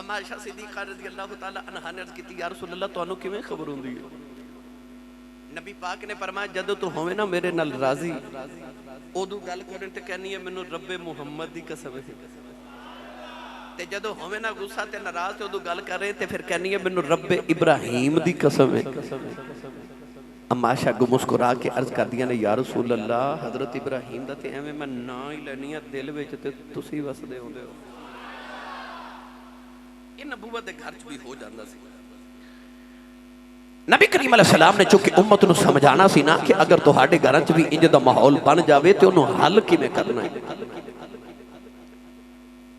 अम्मा आयशा सिद्दीका रज़ी अल्लाह तआला अन्हा ने अर्ज़ कीती या रसूल अल्लाह तुहानू किवें खबर हुंदी है? नबी पाक ने फरमाया जदों तू होवे ना मेरे नाल राजी उदों गल करन ते कहनी है मैनू रब्बे मुहम्मद दी कसम है, ते जदों होवे ना गुस्सा ते नाराज ते उदों गल करे ते फिर कहनी है मैनू रब्बे इब्राहीम दी कसम है। अम्मा आयशा को मुस्कुरा के अर्ज कर दिया ने या रसूल अल्लाह हजरत इब्राहीम दा ते एवें मैं ना ही लैनी है दिल विच ते तुसी वसदे होंदे हो। ये नबूवत दे घर च भी हो जांदा सी। नबी करीम अलैहिस्सलाम ने चूंकि उम्मत नूं समझाना सी ना कि अगर तुहाडे घरां च भी इंज दा माहौल बन जावे ते उन्होंने हल किवें करना है।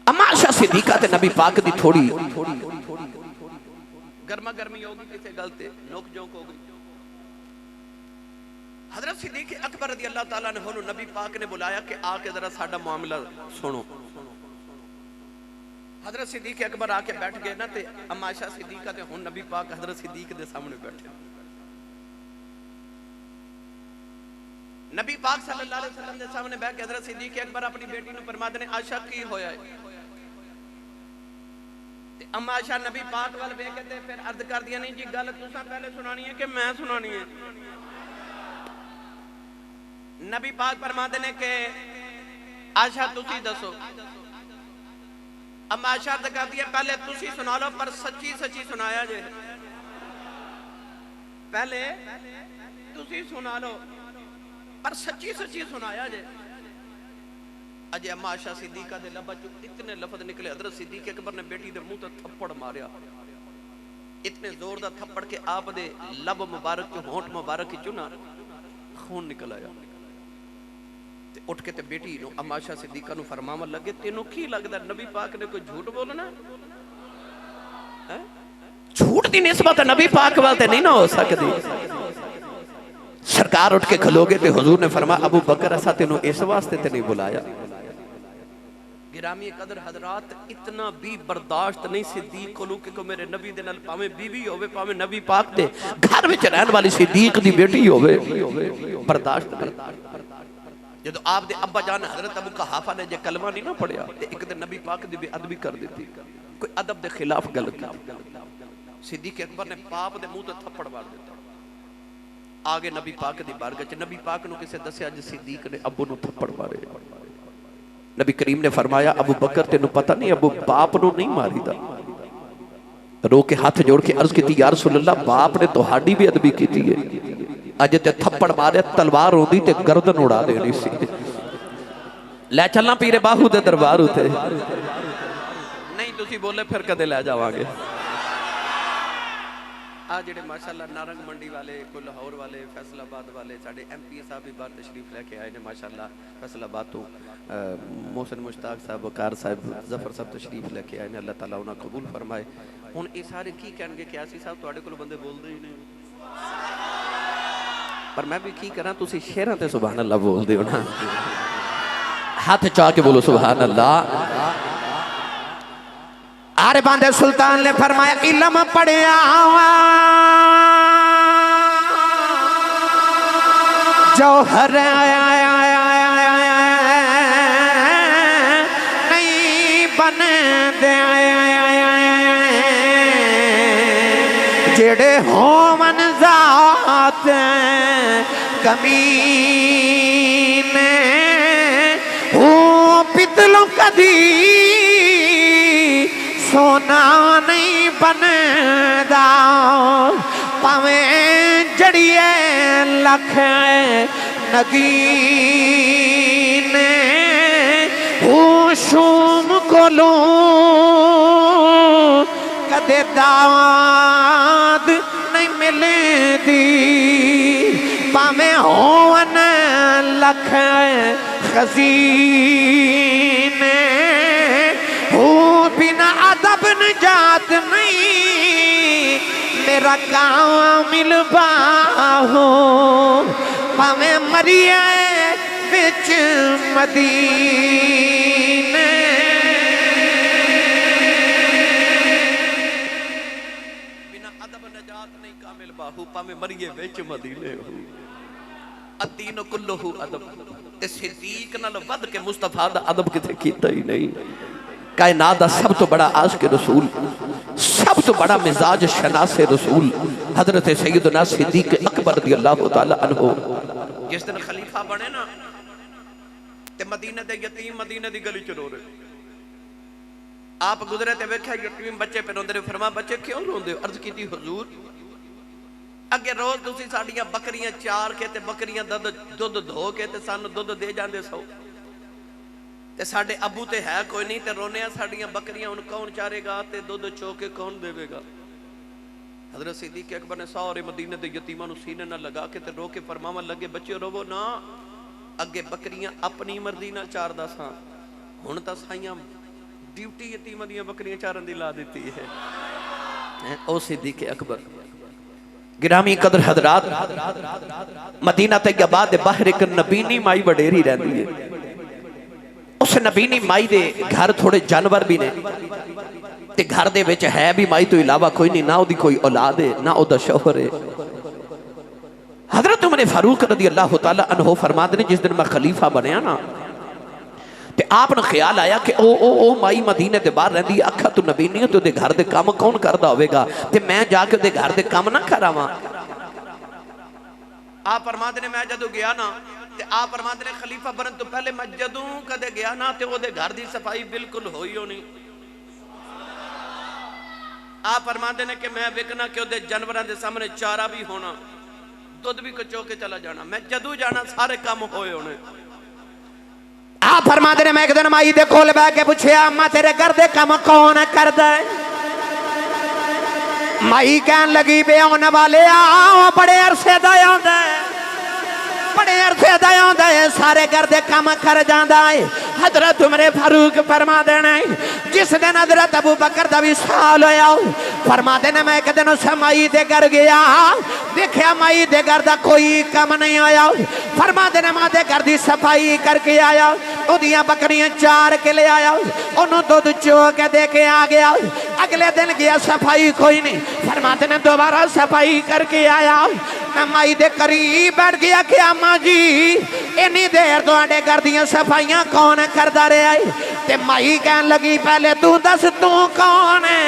अम्मा आयशा सिद्दीका ते नबी पाक दी थोड़ी गर्मा गर्मी होगी किसी गल ते नोक जोक हो गई। हजरत सिद्दीक अकबर रज़ी अल्लाह तआला अन्हु नू नबी पाक ने बुलाया कि आके जरा साडा मामला सुनो। हजरत सिद्दीक अकबर आके बैठ गए ना ते अम्मा आयशा सिद्दीका ते हुण नबी पाक हजरत सिद्दीक दे सामने बैठे। नबी पाक सल्लल्लाहु अलैहि वसल्लम दे सामने बैठ के हजरत सिद्दीक अकबर अपनी बेटी नू फरमाते ने आयशा की होया है? ते अम्मा आयशा नबी पाक वाल वेख के ते फिर अर्ज कर दिया नहीं जी गल तुसां पहले सुनानी है कि मैं सुनानी है? नबी पाक फरमाते ने कि आयशा तुसी दसो। अम्मा आयशा अर्ज करदी है पहले तुसी सुना लो पर सच्ची सच्ची सुनाया जे। पहले तुसी सुना लो पर सच्ची सच्ची सुनाया जे। अजे अम्मा आयशा सिद्दीका दे लबा चो इतने लफ्ज निकले हजरत सिद्दीक अकबर ने बेटी दे मुंह ते थप्पड़ मारिया। इतने जोर दा थप्पड़ के आप दे लब मुबारक चो होंठ मुबारक चो ना खून निकल आया। ते उठ के ते बेटी नु अम्मा आयशा सिद्दीका नु फरमावन लगे तेनू की लगदा नबी पाक ने कोई झूठ बोलना है? झूठ दी निस्बत नबी पाक वाल ते नहीं ना हो सकदी। सरकार उठ के खलोगे ते हुजूर ने फरमाया अबू बकर ऐसा तेनू इस वास्ते ते नहीं बुलाया। गिरामी कदर हजरात इतना भी बर्दाश्त नहीं सिद्दीक को कि मेरे नबी दे नाल भावें बीवी होवे भावें नबी पाक दे घर विच रहन वाली सिद्दीक दी बेटी होवे बर्दाश्त नहीं। जदों आप दे अब्बा जान हजरत अबू कहाफा ने जे कलमा नहीं ना पढ़िया ते एक दिन नबी पाक दी बेअदबी कर दी, कोई अदब दे खिलाफ गल की। सिद्दीक अकबर ने पाप दे मुंह ते थप्पड़ मार दिता। आगे नबी पाक दी बारगाह च नबी पाक नु किसे दस्या जे सिद्दीक ने अबू नु थप्पड़ मारे। नबी करीम ने फरमाया अबू बकर तेनू पता नहीं अबू बाप नु नहीं मारीदा। रो के हाथ जोड़ के अर्ज की या रसूल अल्लाह बाप ने तुहाडी भी अदबी की है। अज ते थप्पड़ मारे तलवार होंदी ते गर्दन उड़ा देनी सी। लै चलना पीरे बाहू दे दरबार उते नहीं तुसी बोले फिर कदे लै जावांगे। आ जेडे माशाअल्लाह नारंग मंडी वाले कोई लाहौर वाले फैसलाबाद वाले साडे MP साहब भी बाहर तशरीफ लेके आए ने माशाअल्लाह। फैसलाबाद तो मोहसिन मुश्ताक साहब वकार साहब जफर साहब तशरीफ लेके आए ने। अल्लाह ताला उन्हें कबूल फरमाए। हुण ये सारे की कहणगे कि आसी साहब तुहाडे कोल बंदे बोलदे ही नहीं पर मैं भी की करा तुसी शेरां ते सुभान अल्लाह बोलदे हो ना। हाथ चाह के बोलो सुभान अल्लाह। आरे बांदे सुल्तान ने फरमाया इल्म पढ़िया जौहर नहीं बन दे जेड़े होवन जात कमीने हो पितलों कदी सोना नहीं बनदा पावें जड़िए लख नगीने हो शूम को कोलों कदे दाद नहीं मिलदी भावें होवन लख खजीने हो बिना अदब निजात नहीं मेरा कामिल बाहो भावें मरिए बिच मदीने बिना अदब निजात नहीं कामिल बाहू भावें मरिए बिच मदीने हो अदीन कुल्लहु अदब ते सिद्दीक नाल वध के मुस्तफा दा अदब किथे कीता ही नहीं कायनात दा सब तो बड़ा आशिक रसूल सब तो बड़ा मिजाज शनासे रसूल हजरत सैयदना सिद्दीक अकबर रज़ियल्लाहु तआला अन्हु जिस दिन खलीफा बने ना ते मदीने दे यतीम मदीने दी गली च रो रहे आप गुजरे ते वेख्या यतीम बच्चे पे रोंदे फरमा बच्चे क्यों रोंदे अर्ज कीती हुजूर अगे रोज तुसी साडियां बकरियां चार के ते बकरियां दुध धो के ते सानू दुध दे जांदे सो ते साडे अबू ते है कोई नहीं ते रोने साडियां बकरियां हुण कौन चारेगा ते दुध चो के कौन देवेगा हजरत सिद्दीक अकबर ने सारे मदीने दे यतीमां नू सीने नाल लगा के ते रो के फरमावन लगे बच्चे रोवो ना अगे बकरियां अपनी मर्जी नाल चारदा सा हुण तां साइयां ड्यूटी यतीमां दियां बकरियां चारन दी ला दित्ती है ओ सिद्दीक अकबर गिरामी कदर हजरात मदीना तैयबा दे बाहर एक नबीनी माई वडेरी रहंदी है उस नबीनी माई दे घर थोड़े जानवर भी ने ते घर दे विच है भी माई तो इलावा कोई नहीं ना ओदी कोई औलाद है ना ओदा शौहर है हजरत उमर फारूक रज़ियल्लाहु तआला अन्हु फरमाते ने जिस दिन मैं खलीफा बनया ना ते आपने ख्याल आया कि ओ माई मदीने दे बाहर रहंदी अखा तू नबीनी ते ओदे घर दे काम कौन करदा होवेगा ते मैं जाके ओदे घर दे काम ना करावां आप फरमाते ने मैं जदों गया ना ते आप फरमाते ने खलीफा बनन तो पहले मैं जदों कदे गया ना ते ओदे घर दी सफाई बिल्कुल होई होनी आप फरमाते ने कि मैं वेखना कि ओदे जानवरां दे सामने चारा भी होना दुध भी कचो के चला जाना मैं जदों जाना सारे काम होए होने आप फरमाते ने मैं एक दिन माई दे कोल बैठ के पूछया अम्मा तेरे घर दे काम कौन करदा है माई कहन लगी बे आने वाले आओ बड़े अरसे दा आंदा है बड़े अरसे दा आंदा है सारे घर दे काम कर जांदा है हजरत उमर फारूक फरमा देना जिस दिन हजरत अबू बकर दा विसाल होया फरमा देना मैं एक दिन उस माई दे घर गया देखा माई दे घर दा कोई काम नहीं आया फरमा देना मां दे घर दी सफाई करके आया ओदियां बकरियां चार के ले आया ओनू दुध चो के दे के आ गया अगले दिन गया सफाई कोई नहीं फरमा देना दोबारा सफाई करके आया मैं माई दे करीब बैठ गया कि अम्मा जी इन्नी देर तुहाडे घर दियां सफाइयां कौन करदा रहा है ते माई कहन लगी पहले तू दस तू कौन है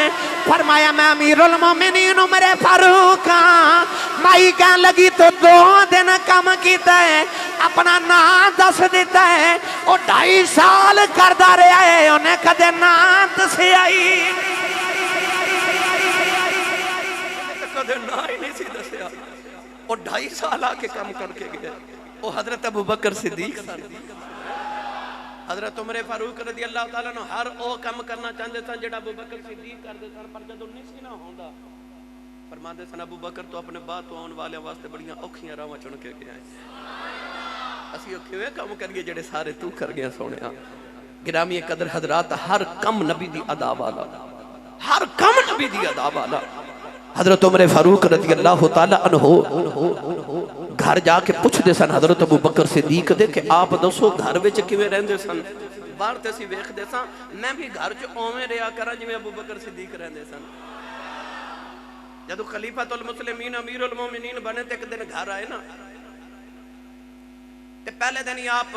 फरमाया मैं अमीरुल मोमिनीन उमर फारूक हां माई कहन लगी तो 2 दिन काम कीता है अपना नाम दस दिता है वो 2.5 साल करदा रहा है उन्हें कदे नाम दसिया ही कदे ना ही नहीं सी दसिया वो 2.5 साल आके काम करके गया वो हजरत अबू बकर सिद्दीक हजरत उमर फारूक रज़ियल्लाहु तआला अन्हु हर वो काम करना चाहते सन जेड़ा अबू बकर सिद्दीक करते सन पर जदों नहीं सी ना होंदा फरमाते सन अबू बकर तो अपने बाद तो आने वाले वास्ते बड़ियां औखियां राहां चुन के गया असीं किवें काम करिए जेड़े सारे तू कर गया सोनिया गिरामी कदर हजरात हर कम नबी दी अदा वाला हर कम नबी दी अदा वाला हजरत उमर फारूक रज़ियल्लाहु तआला अन्हु घर जाके पूछते सन हजरत अबू बकर सिद्दीक दे कि आप दसो घर विच किवें रहिंदे सन बाहर ते असीं वेखदे सां मैं भी घर च ओवें रहा करा जिवें अबू बकर सिद्दीक रहिंदे सन जदों खलीफातुल मुस्लिमीन अमीरुल मोमिनीन बने ते एक दिन घर आए ना ते पहले दिन ही आप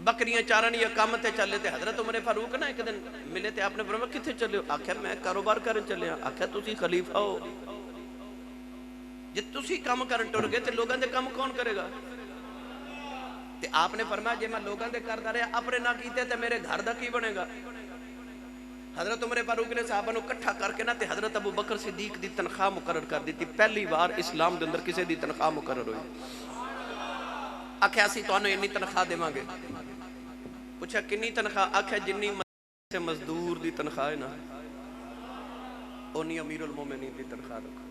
बकरियां चारन या काम ते चले ते हजरत उमर फारूक ना एक दिन मिले ते आपने फरमाया किथे चले हो आख्या मैं कारोबार करन चलिया आख्या तुसी खलीफा हो जे तुसी काम करन टुर गए ते लोगों दे काम कौन करेगा ते आपने फरमाया जे मैं लोगों दे करदा रहा अपने ना कीते ते मेरे घर दा की बनेगा हजरत उमर फारूक ने साहबा नू इकट्ठा करके ना ते हजरत अबू बकर सिद्दीक दी तनख्वाह मुकर्रर कर दी पहली बार इस्लाम दे अंदर किसी दी तनख्वाह मुकर्रर हुई आख्या असीं तुहानू इन्नी तनख्वाह देवांगे पूछा किन्नी तनख्वाह आख्या जिन्नी से मजदूर की तनख्वाह है ना उन्नी अमीरुल मोमिनीन की तनख्वाह रखो।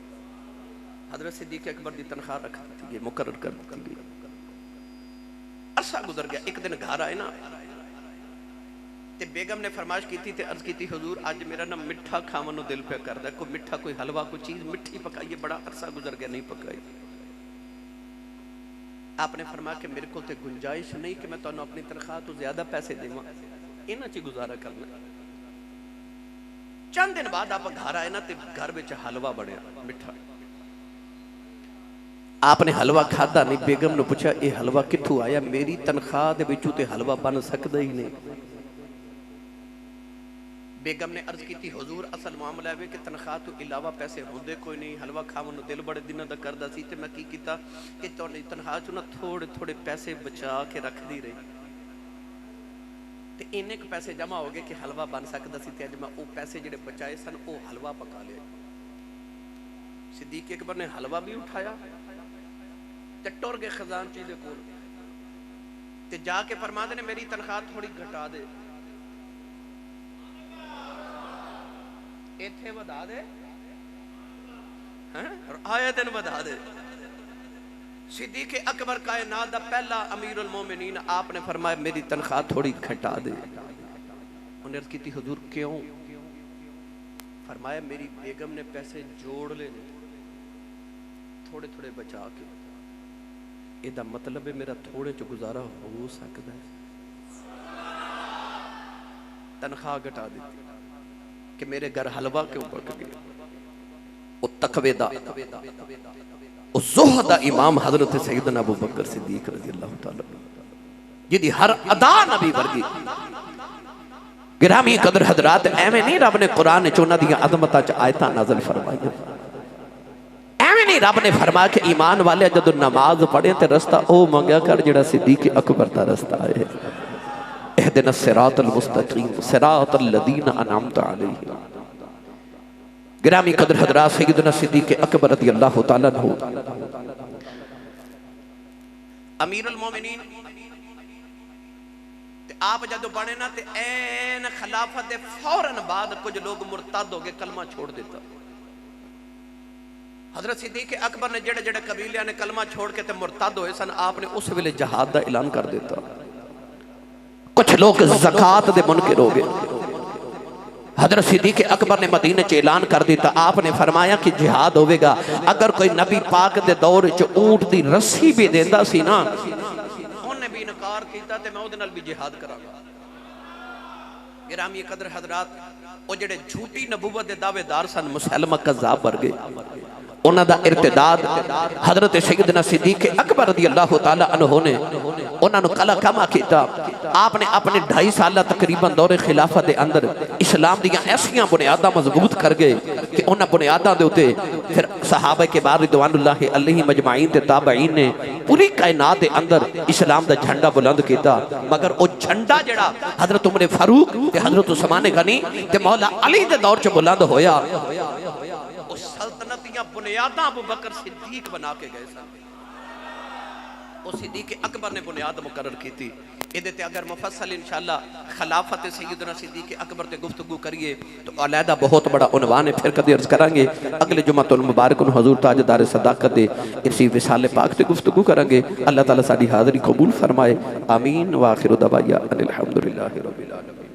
हजरत सिद्दीक अकबर की तनख्वाह रख दी गई, मुकर्रर कर दी गई। अरसा गुजर गया, एक दिन घर आए ना ते बेगम ने फरमाइश की थी, अर्ज की थी हुजूर अज मेरा ना मिठा खावन दिल पे करता है, कोई मिठा कोई हलवा कोई चीज मिठी पकाइए, बड़ा अरसा गुजर गया नहीं पकाई। आपने फरमाया कि मेरे को तो गुंजाइश नहीं कि मैं तुहानू अपनी तनख्वाह तो ज्यादा पैसे देवां, इन्हां च गुजारा करना। चंद दिन बाद आप घर आए ना ते घर में हलवा बनया मिठा। आपने हलवा खादा नहीं, बेगम ने पूछा ये हलवा कित्थों आया, मेरी तनख्वाह दे विचों ते हलवा बन सकदा ही नहीं। बेगम ने अर्ज की हुजूर असल मामला है कि तनख्वाह तो इलावा पैसे होंदे कोई नहीं, हलवा खावन दिल बड़े दिनों का करदा सी ते मैं की कीता कि तुहाडी तनख्वाह चों ना थोड़े थोड़े पैसे बचा के रखदी रही ते इन्ने क पैसे जमा हो गए कि हलवा बन सकदा सी ते अज मैं वो पैसे जिहड़े बचाए सन वो हलवा पका लिया। सिद्दीक अकबर ने हलवा भी उठाया ते टुर गए खजानची दे कोल ते जाके फरमाते ने मेरी तनख्वाह थोड़ी घटा दे, इत्थे वधा दे, आए दिन वधा दे। सिद्दीक अकबर कायनात दा पहला अमीरुल मोमिनीन, आपने फरमाया मेरी तनख्वाह थोड़ी घटा दे। उन्हें अर्ज की हुजूर क्यों? फरमाया मेरी बेगम ने पैसे जोड़ ले थोड़े थोड़े बचा के, इहदा मतलब है मेरा थोड़े च गुजारा हो सकता है। तनख्वाह घटा दी कि मेरे घर हलवा क्यों पक गया। वो तकवे दा वो ज़ुहद दा इमाम हजरत सैयदना अबू बकर सिद्दीक रज़ी अल्लाह तआला जिहदी हर अदा नबी वर्गी। गिरामी कदर हजरात, एवें नहीं रब ने कुरान च उन्हां दीयां अज़मतां च आयतां नाज़िल फरमाईयां, एवें नहीं रब ने फरमाया कि ईमान वाले जदों नमाज पढ़े ते रस्ता ओ मंगया कर जिहड़ा सिद्दीक अकबर दा रस्ता है। इहदिना सिरातल मुस्तकीम सिरातल लज़ीना अनअमत अलैहिम। गिरामी कदर हजरात, सैयदना सिद्दीक अकबर रज़ी अल्लाह तआला अन्हु अमीरुल मोमिनीन ते आप जदों बने ना ते ऐन खिलाफत दे फौरन बाद कुछ लोग मुरतद हो गए, कलमा छोड़ दिता। हजरत सिद्दीक अकबर ने जेड़े जेड़े कबीलियां ने कलमा छोड़ के ते मुरतद होए सन, आपने उस वेले जहाद दा ऐलान कर दिता। कुछ लोग ज़कात दे मुनकिर हो गए। हजरत सिद्दीक अकबर ने मदीने च ऐलान कर दिता, आपने फरमाया कि जिहाद होवेगा। अगर कोई नबी पाक दे दौर च ऊंट दी रस्सी भी देंदा सी ना, उन्हें भी इनकार कीता ते मैं उहदे नाल भी जिहाद करांगा। गिरामी कदर हजरात, वो जेड़े झूठी नबूवत दे दावेदार सन मुसलमा कज़्ज़ाब वर्गे, उन्हां दा इर्तिदाद हजरत सैयदना सिद्दीक अकबर रज़ी अल्लाह तआला अन्हु ने उन्हां नूं कला कमा कीता। आपने अपने 2.5 साल तकरीबन दौरे खिलाफत दे अंदर इस्लाम दीयां ऐसियां बुनियादां मजबूत कर गए कि उन्हां बुनियादां दे उत्ते फिर सहाबा के बाद रिदवानुल्लाहि अलैहिम अजमाइन ते ताबईन ने पूरी कायनात दे अंदर इस्लाम दा झंडा बुलंद किया। मगर वो झंडा जिहड़ा हजरत उमर फारूक ते हजरत उस्मान गनी ते मौला अली दे दौर च बुलंद होया, सल्तनत दियां बुनियादां अबू बकर सिद्दीक बना के गए सन। वो सिद्दीक अकबर ने बुनियाद मुकर्रर की थी। इहदे ते अगर मुफस्सल इंशाअल्लाह खिलाफत सैयदना सिद्दीक अकबर ते गुफ्तगू करिए तो अलहदा बहुत बड़ा उन्वान है, फिर कदे अर्ज करांगे। अगले जुमातुल मुबारक नूं हजूर ताजदार सदाकत दे इसी विसाले पाक ते गुफ्तगू करांगे। अल्लाह ताला साडी हाज़री कबूल फरमाए। आमीन। व आखिरु दवाया अनिल हम्दुलिल्लाहि रब्बिल आलमीन।